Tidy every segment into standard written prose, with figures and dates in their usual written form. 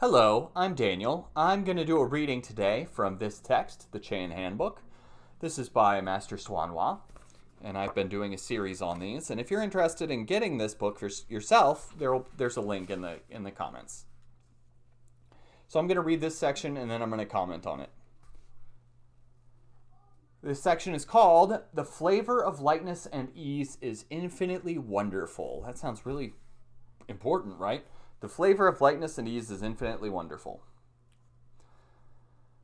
Hello, I'm Daniel. I'm going to do a reading today from this text, the Chan Handbook. This is by Master Swanwa, and I've been doing a series on these. And if you're interested in getting this book for yourself, there's a link in the comments. So I'm going to read this section and then I'm going to comment on it. This section is called "The Flavor of Lightness and Ease is Infinitely Wonderful." That sounds really important, right? The flavor of lightness and ease is infinitely wonderful.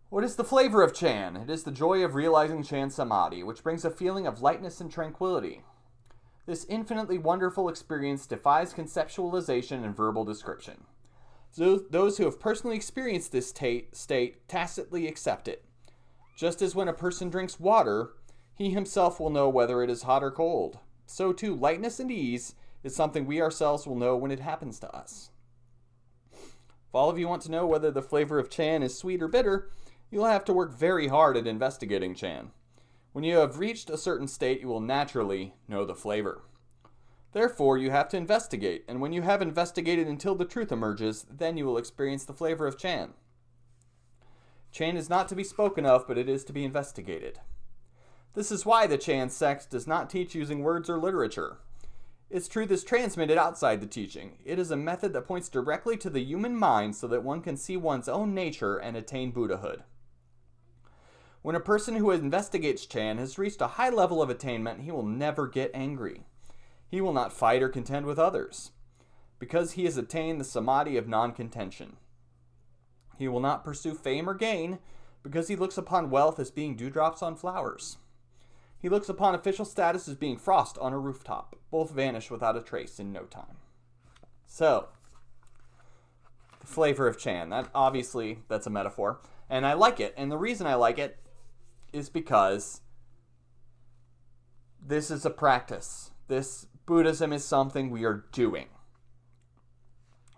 What is the flavor of Chan? It is the joy of realizing Chan Samadhi, which brings a feeling of lightness and tranquility. This infinitely wonderful experience defies conceptualization and verbal description. Those who have personally experienced this state tacitly accept it. Just as when a person drinks water, he himself will know whether it is hot or cold. So too, lightness and ease is something we ourselves will know when it happens to us. If all of you want to know whether the flavor of Chan is sweet or bitter, you'll have to work very hard at investigating Chan. When you have reached a certain state, you will naturally know the flavor. Therefore, you have to investigate, and when you have investigated until the truth emerges, then you will experience the flavor of Chan. Chan is not to be spoken of, but it is to be investigated. This is why the Chan sect does not teach using words or literature. Its truth is transmitted outside the teaching. It is a method that points directly to the human mind so that one can see one's own nature and attain Buddhahood. When a person who investigates Chan has reached a high level of attainment, he will never get angry. He will not fight or contend with others, because he has attained the samadhi of non-contention. He will not pursue fame or gain, because he looks upon wealth as being dewdrops on flowers. He looks upon official status as being frost on a rooftop. Both vanish without a trace in no time. So, the flavor of Chan. That's a metaphor. And I like it. And the reason I like it is because this is a practice. This Buddhism is something we are doing.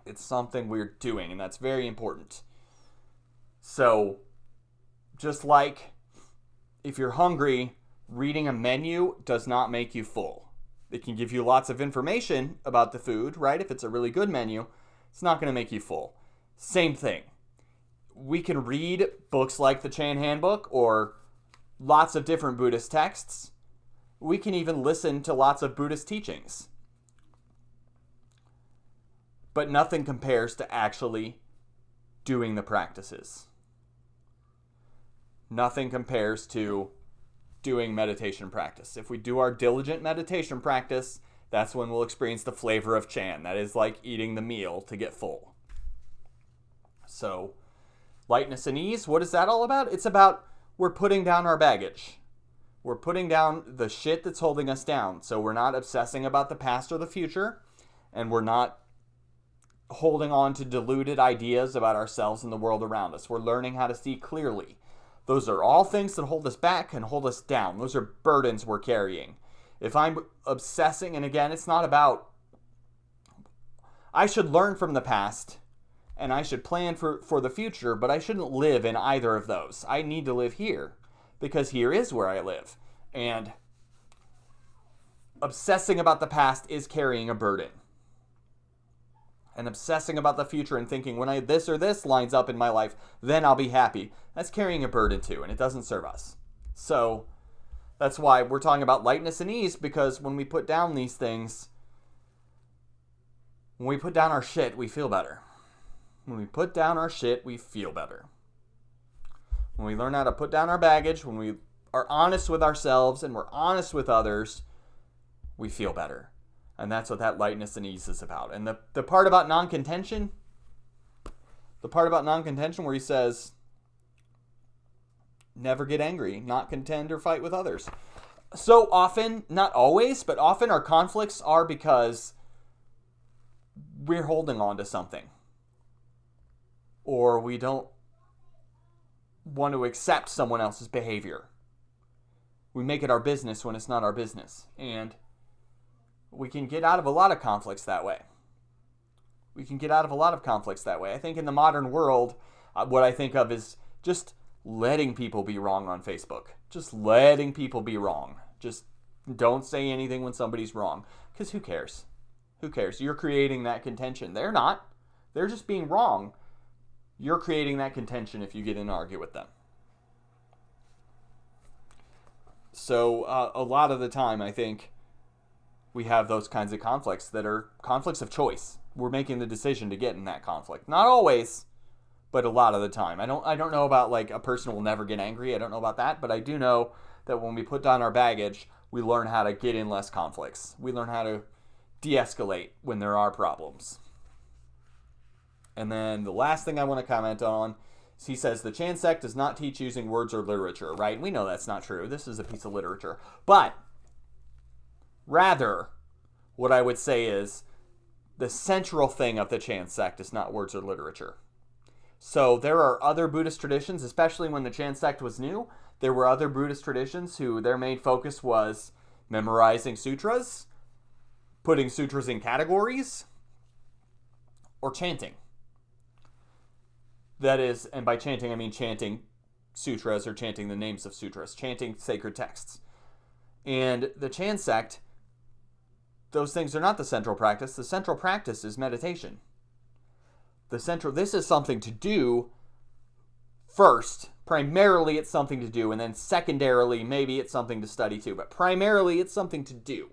It's something we're doing, and that's very important. So, just like if you're hungry, reading a menu does not make you full. It can give you lots of information about the food, right? If it's a really good menu, it's not going to make you full. Same thing. We can read books like the Chan Handbook or lots of different Buddhist texts. We can even listen to lots of Buddhist teachings. But nothing compares to actually doing the practices. Nothing compares to doing meditation practice. If we do our diligent meditation practice, that's when we'll experience the flavor of Chan. That is like eating the meal to get full. So, lightness and ease, what is that all about? It's about we're putting down our baggage. We're putting down the shit that's holding us down. So we're not obsessing about the past or the future, and we're not holding on to deluded ideas about ourselves and the world around us. We're learning how to see clearly. Those are all things that hold us back and hold us down. Those are burdens we're carrying. If I'm obsessing, and again, it's not about, I should learn from the past and I should plan for the future, but I shouldn't live in either of those. I need to live here because here is where I live. And obsessing about the past is carrying a burden. And obsessing about the future and thinking when this or this lines up in my life, then I'll be happy. That's carrying a burden too, and it doesn't serve us. So that's why we're talking about lightness and ease, because when we put down these things, when we put down our shit, we feel better. When we put down our shit, we feel better. When we learn how to put down our baggage, when we are honest with ourselves and we're honest with others, we feel better. And that's what that lightness and ease is about. And the part about non-contention, where he says, never get angry, not contend or fight with others. So often, not always, but often our conflicts are because we're holding on to something. Or we don't want to accept someone else's behavior. We make it our business when it's not our business. And we can get out of a lot of conflicts that way. I think in the modern world, what I think of is just letting people be wrong on Facebook. Just letting people be wrong. Just don't say anything when somebody's wrong. Because who cares? Who cares? You're creating that contention. They're not. They're just being wrong. You're creating that contention if you get in and argue with them. So a lot of the time, I think we have those kinds of conflicts that are conflicts of choice. We're making the decision to get in that conflict. Not always, but a lot of the time. I don't know about like a person will never get angry. I don't know about that, but I do know that when we put down our baggage, we learn how to get in less conflicts. We learn how to de-escalate when there are problems. And then the last thing I want to comment on is he says the Chan sect does not teach using words or literature, right? We know that's not true. This is a piece of literature. But rather, what I would say is the central thing of the Chan sect is not words or literature. So there are other Buddhist traditions, especially when the Chan sect was new, there were other Buddhist traditions who their main focus was memorizing sutras, putting sutras in categories, or chanting. That is, and by chanting I mean chanting sutras or chanting the names of sutras, chanting sacred texts. And the Chan sect, those things are not the central practice. The central practice is meditation. This is something to do first. Primarily it's something to do, and then secondarily maybe it's something to study too, but primarily it's something to do.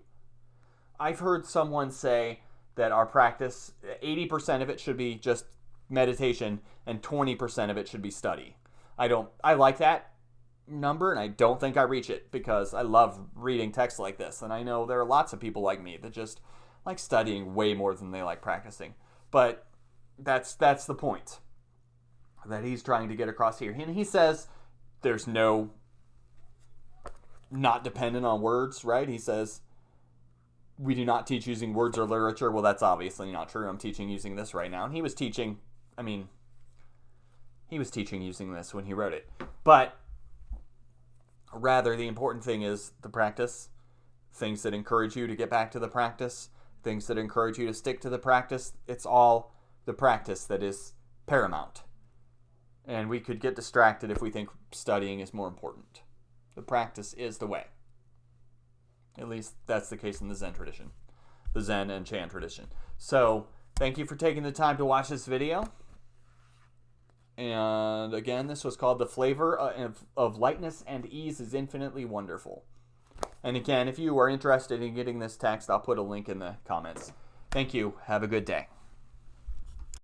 I've heard someone say that our practice, 80% of it should be just meditation and 20% of it should be study. I like that number, and I don't think I reach it because I love reading texts like this, and I know there are lots of people like me that just like studying way more than they like practicing. But that's the point that he's trying to get across here. And he says there's no not dependent on words, right? He says we do not teach using words or literature. Well, that's obviously not true. I'm teaching using this right now. And he was teaching using this when he wrote it. But rather, the important thing is the practice, things that encourage you to get back to the practice, things that encourage you to stick to the practice. It's all the practice that is paramount. And we could get distracted if we think studying is more important. The practice is the way. At least that's the case in the Zen tradition, the Zen and Chan tradition. So thank you for taking the time to watch this video. And again, this was called The Flavor of Lightness and Ease is Infinitely Wonderful. And again, if you are interested in getting this text, I'll put a link in the comments. Thank you. Have a good day.